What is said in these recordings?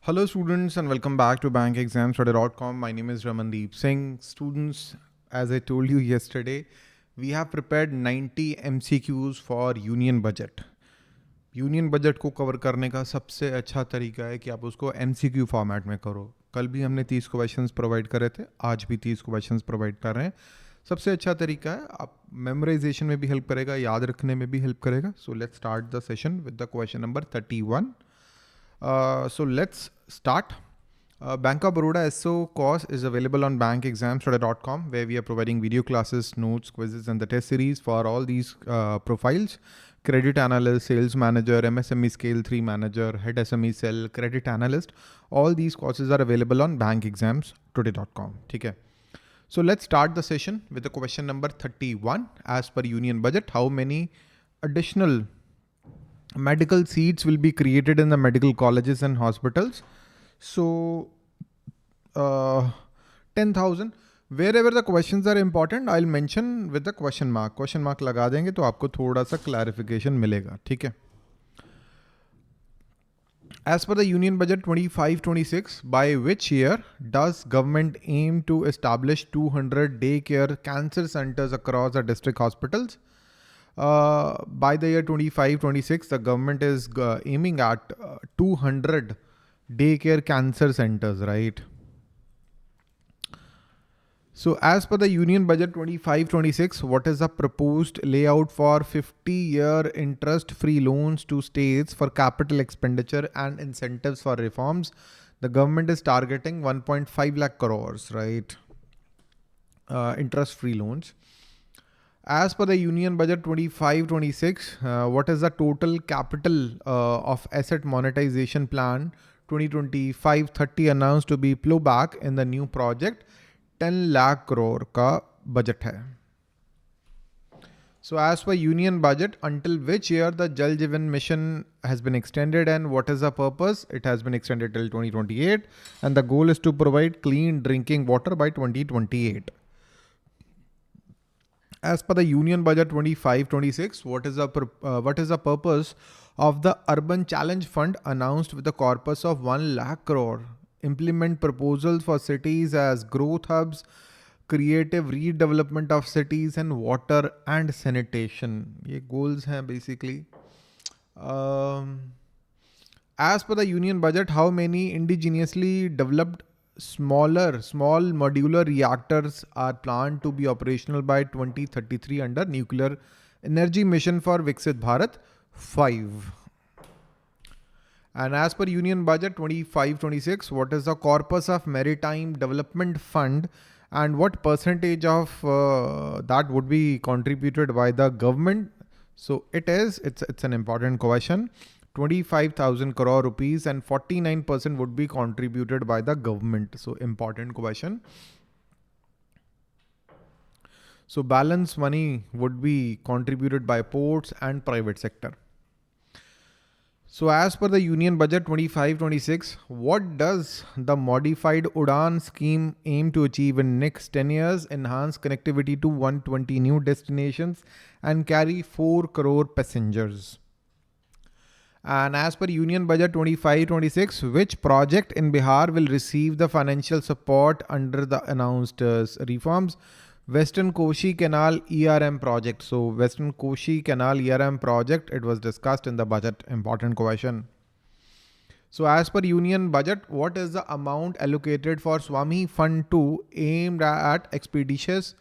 Hello students and welcome back to bankexamstudy.com. My name is Ramandeep Singh. Students, as I told you yesterday, we have prepared 90 MCQs for union budget. Union budget को cover करने का सबसे अच्छा तरीका है कि आप उसको MCQ फॉर्मेट में करो. कल भी हमने 30 क्वेश्चंस प्रोवाइड करे थे, आज भी 30 क्वेश्चंस प्रोवाइड कर रहे हैं. सबसे अच्छा तरीका है, आप मेमोराइजेशन में भी हेल्प करेगा, याद रखने में भी हेल्प करेगा. So let's start the session with the question number 31. So let's start. Bank of Baroda SO course is available on bankexamstudy.com, where we are providing video classes, notes, quizzes, and the test series for all these profiles: credit analyst, sales manager, MSME scale 3 manager, head SME cell, credit analyst. All these courses are available on bankexamstudy.com. Okay. So let's start the session with the question number 31. As per union budget, how many additional medical seats will be created in the medical colleges and hospitals? So 10,000. Wherever the questions are important, I'll mention with the question mark. Question mark लगा देंगे तो आपको थोड़ा सा clarification मिलेगा. ठीक है. As per the union budget 25-26, by which year does government aim to establish 200 daycare cancer centers across the district hospitals? By the year 25-26, the government is aiming at 200 daycare cancer centers, right? So as per the union budget 25-26, what is the proposed layout for 50-year interest-free loans to states for capital expenditure and incentives for reforms? The government is targeting 1.5 lakh crores, right? Interest-free loans. As per the union budget 25-26, what is the total capital of asset monetization plan 2025-30 announced to be plowback in the new project? 10 lakh crore का budget है. So as per union budget, until which year the Jal Jeevan mission has been extended and what is the purpose? It has been extended till 2028 and the goal is to provide clean drinking water by 2028. As per the union budget 25-26, what is the purpose of the urban challenge fund announced with a corpus of 1 lakh crore? Implement proposals for cities as growth hubs, creative redevelopment of cities, and water and sanitation. ये goals हैं basically. As per the union budget, how many indigenously developed small modular reactors are planned to be operational by 2033 under Nuclear Energy Mission for Viksit Bharat? 5. And as per union budget 25-26, what is the corpus of maritime development fund and what percentage of that would be contributed by the government? So it's an important question. 25,000 crore rupees and 49% would be contributed by the government. So important question. So balance money would be contributed by ports and private sector. So as per the union budget 25-26, what does the modified UDAN scheme aim to achieve in next 10 years? Enhance connectivity to 120 new destinations and carry 4 crore passengers. And as per union budget 25-26, which project in Bihar will receive the financial support under the announced reforms? Western Koshi Canal ERM project. So Western Koshi Canal ERM project, it was discussed in the budget. Important question. So as per union budget, what is the amount allocated for Swami Fund 2 aimed at expeditious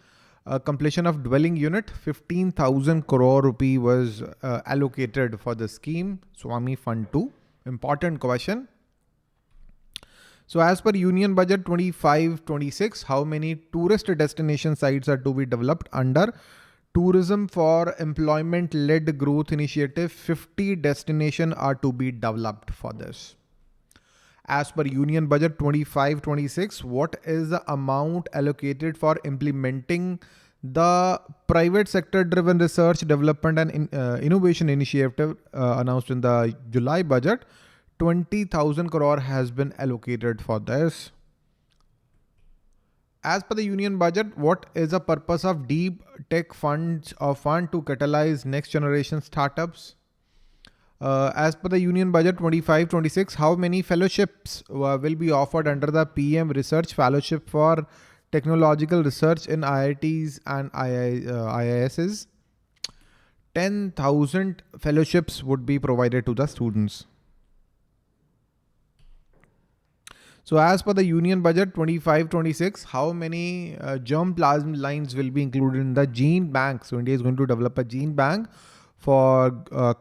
completion of dwelling unit? 15,000 crore rupee was allocated for the scheme Swami Fund 2. Important question. So as per union budget 25-26, how many tourist destination sites are to be developed under tourism for employment led growth initiative? 50 destinations are to be developed for this. As per union budget 25-26, what is the amount allocated for implementing the private sector driven research development and innovation initiative announced in the July budget? 20,000 crore has been allocated for this. As per the union budget, what is the purpose of deep tech funds or fund to catalyze next generation startups? As per the Union Budget 25-26, how many fellowships will be offered under the PM Research Fellowship for Technological Research in IITs and IISs? 10,000 fellowships would be provided to the students. So as per the Union Budget 25-26, how many germplasm lines will be included in the gene bank? So India is going to develop a gene bank for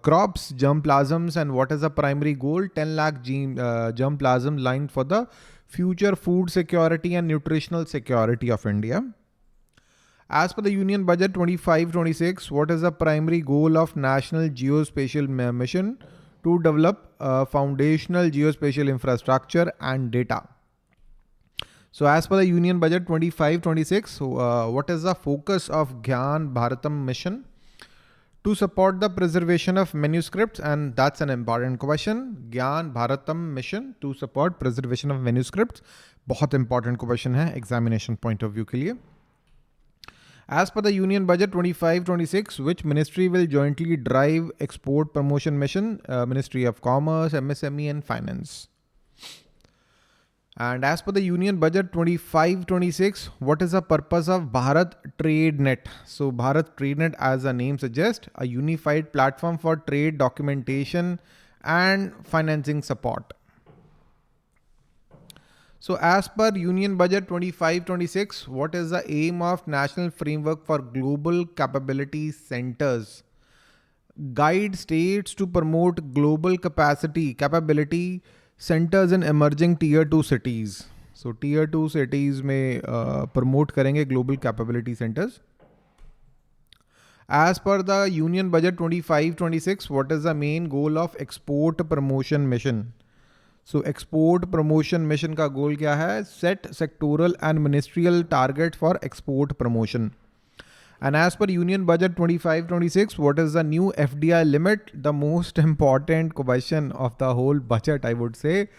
crops, germplasms, and what is the primary goal? 10 lakh germplasm line for the future food security and nutritional security of India. As per the Union Budget 25-26, what is the primary goal of National Geospatial Mission? To develop foundational geospatial infrastructure and data. So as per the Union Budget 25-26, what is the focus of Gyan Bharatam mission? To support the preservation of manuscripts, and that's an important question. Gyan Bharatam mission to support preservation of manuscripts. बहुत important question है examination point of view के लिए. As per the Union Budget 25-26, which ministry will jointly drive export promotion mission? Ministry of Commerce, MSME and Finance. And as per the Union Budget 25-26, what is the purpose of Bharat Trade Net? So Bharat Trade Net, as the name suggests, a unified platform for trade documentation and financing support. So as per Union Budget 25-26, what is the aim of National Framework for Global Capability Centers? Guide states to promote global capability centers in emerging tier 2 cities. So tier 2 cities में promote करेंगे global capability centers. As per the Union Budget 25-26, what is the main goal of export promotion mission? So export promotion mission का goal क्या है? Set sectoral and ministerial target for export promotion. And as per Union Budget 25-26, what is the new FDI limit? The most important question of the whole budget, I would say.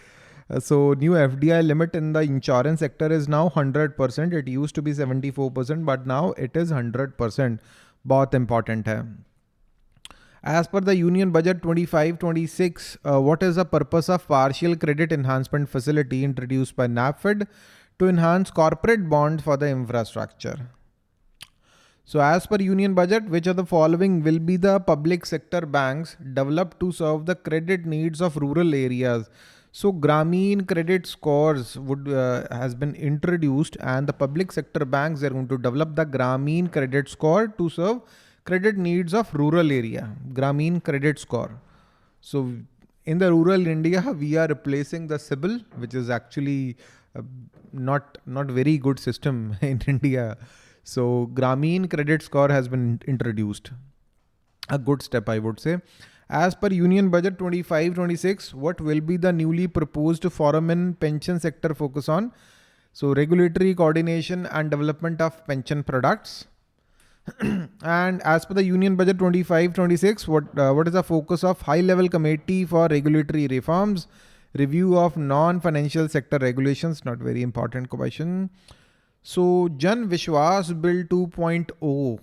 So new FDI limit in the insurance sector is now 100%. It used to be 74%, but now it is 100%. बहुत important है. As per the Union Budget 25-26, what is the purpose of partial credit enhancement facility introduced by NABARD to enhance corporate bonds for the infrastructure? So as per Union Budget, which of the following will be the public sector banks developed to serve the credit needs of rural areas? So Grameen credit scores has been introduced, and the public sector banks are going to develop the Grameen credit score to serve credit needs of rural area. Grameen credit score. So in the rural India, we are replacing the SEBI, which is actually not very good system in India. So Grameen credit score has been introduced. A good step, I would say. As per Union Budget 25-26, what will be the newly proposed forum in pension sector focus on? So regulatory coordination and development of pension products. And as per the Union Budget 25-26, what is the focus of High Level Committee for Regulatory Reforms? Review of non-financial sector regulations. Not very important question. So Jan Vishwas Bill 2.0.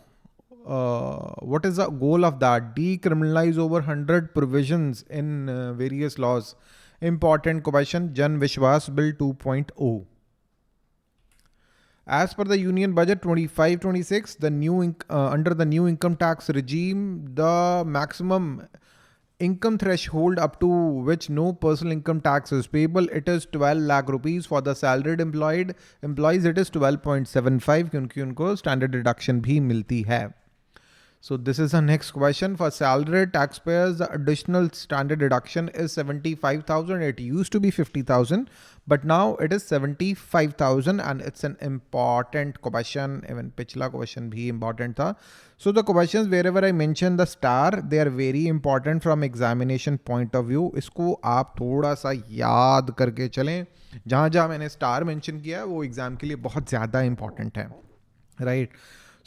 What is the goal of that? Decriminalize over 100 provisions in various laws. Important question. Jan Vishwas Bill 2.0. As per the Union Budget 25-26, under the new income tax regime, the maximum income threshold up to which no personal income tax is payable, it is 12 lakh rupees. For the salaried employees, it is 12.75 क्योंकि उनको standard deduction भी मिलती है. So this is the next question. For salaried taxpayers, the additional standard deduction is 75,000. It used to be 50,000, but now it is 75,000, and it's an important question. Even पिछला question भी important था. So the questions wherever I mention the star, they are very important from examination point of view. इसको आप थोड़ा सा याद करके चलें. जहाँ मैंने star mention किया वो exam के लिए बहुत ज़्यादा important है, right?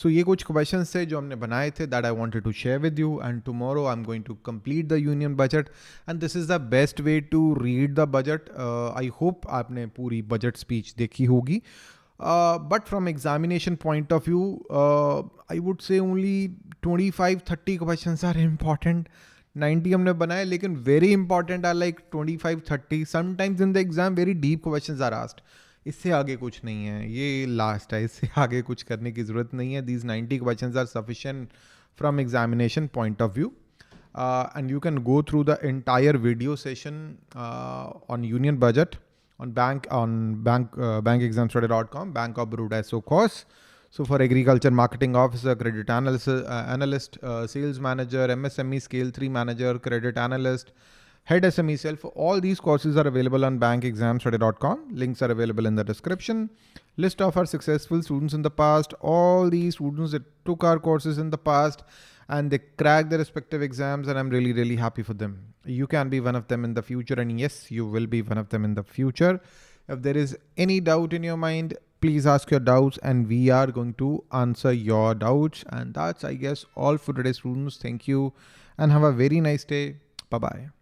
So ये कुछ questions थे जो हमने बनाए थे that I wanted to share with you, and tomorrow I'm going to complete the union budget, and this is the best way to read the budget. I hope आपने पूरी budget speech देखी होगी. But from examination point of view, I would say only 25-30 questions are important. 90 हमने बनाए, लेकिन very important are like 25-30. Sometimes in the exam very deep questions are asked. इससे आगे कुछ नहीं है, ये लास्ट है, इससे आगे कुछ करने की जरूरत नहीं है. These 90 questions are sufficient from examination point of view. And you can go through the entire video session on union budget on bankexamstudy.com, Bank of Baroda SO course. So for agriculture marketing officer, credit analyst, sales manager, MSME scale 3 manager, credit analyst, head SME self, all these courses are available on bankexamstudy.com. Links are available in the description. List of our successful students in the past, all these students that took our courses in the past and they cracked their respective exams, and I'm really, really happy for them. You can be one of them in the future, and yes, you will be one of them in the future. If there is any doubt in your mind, please ask your doubts and we are going to answer your doubts. And that's, I guess, all for today, students. Thank you and have a very nice day. Bye-bye.